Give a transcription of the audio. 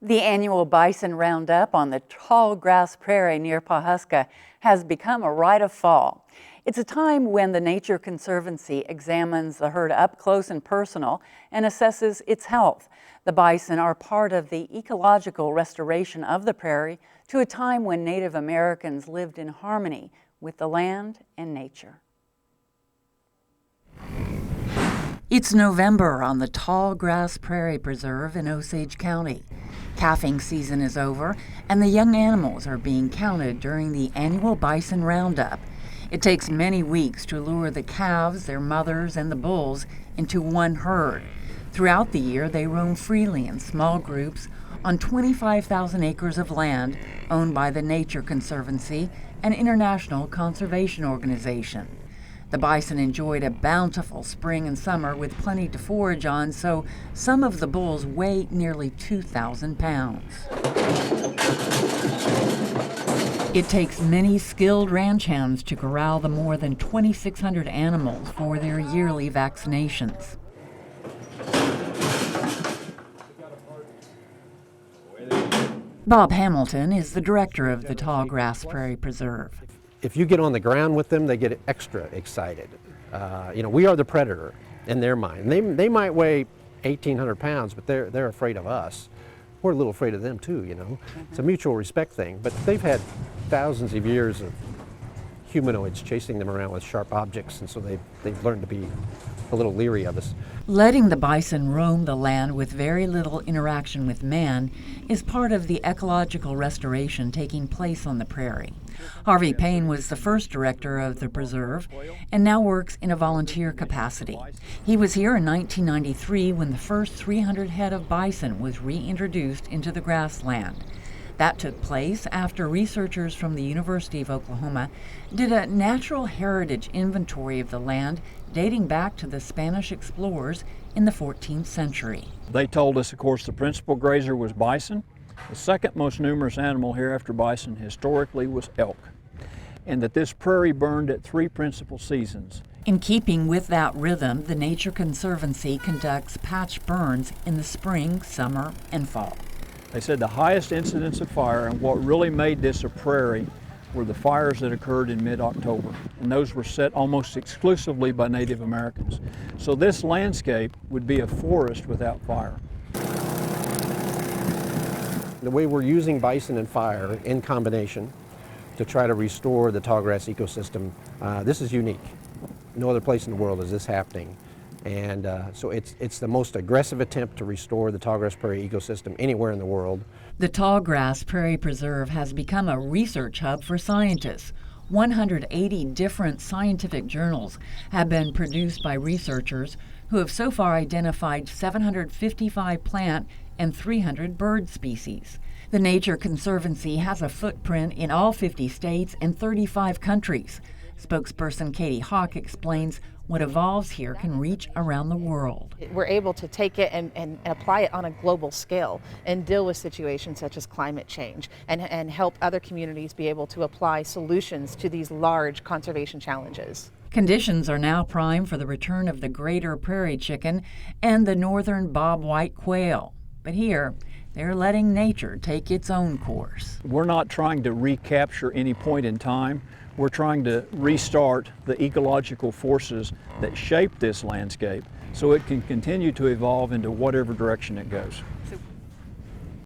The annual Bison Roundup on the tall grass prairie near Pawhuska has become a rite of fall. It's a time when the Nature Conservancy examines the herd up close and personal and assesses its health. The bison are part of the ecological restoration of the prairie to a time when Native Americans lived in harmony with the land and nature. It's November on the Tall Grass Prairie Preserve in Osage County. Calving season is over, and the young animals are being counted during the annual Bison Roundup. It takes many weeks to lure the calves, their mothers, and the bulls into one herd. Throughout the year, they roam freely in small groups on 25,000 acres of land owned by the Nature Conservancy, an international conservation organization. The bison enjoyed a bountiful spring and summer with plenty to forage on, so some of the bulls weigh nearly 2,000 pounds. It takes many skilled ranch hands to corral the more than 2,600 animals for their yearly vaccinations. Bob Hamilton is the director of the Tall Grass Prairie Preserve. If you get on the ground with them, they get extra excited. We are the predator in their mind. They might weigh 1,800 pounds, but they're afraid of us. We're a little afraid of them too, It's a mutual respect thing, but they've had thousands of years of humanoids chasing them around with sharp objects, and so they've learned to be a little leery of us. Letting the bison roam the land with very little interaction with man is part of the ecological restoration taking place on the prairie. Harvey Payne was the first director of the preserve and now works in a volunteer capacity. He was here in 1993 when the first 300 head of bison was reintroduced into the grassland. That took place after researchers from the University of Oklahoma did a natural heritage inventory of the land dating back to the Spanish explorers in the 14th century. They told us, of course, the principal grazer was bison. The second most numerous animal here after bison historically was elk, and that this prairie burned at 3 principal seasons. In keeping with that rhythm, the Nature Conservancy conducts patch burns in the spring, summer, and fall. They said the highest incidence of fire and what really made this a prairie were the fires that occurred in mid-October, and those were set almost exclusively by Native Americans. So this landscape would be a forest without fire. The way we're using bison and fire in combination to try to restore the tallgrass ecosystem, this is unique. No other place in the world is this happening. And so it's the most aggressive attempt to restore the tallgrass prairie ecosystem anywhere in the world. The Tallgrass Prairie Preserve has become a research hub for scientists. 180 different scientific journals have been produced by researchers who have so far identified 755 plant and 300 bird species. The Nature Conservancy has a footprint in all 50 states and 35 countries. Spokesperson Katie Hawk explains what evolves here can reach around the world. We're able to take it and apply it on a global scale and deal with situations such as climate change and help other communities be able to apply solutions to these large conservation challenges. Conditions are now prime for the return of the greater prairie chicken and the northern bobwhite quail. But here, they're letting nature take its own course. We're not trying to recapture any point in time. We're trying to restart the ecological forces that shape this landscape so it can continue to evolve into whatever direction it goes. So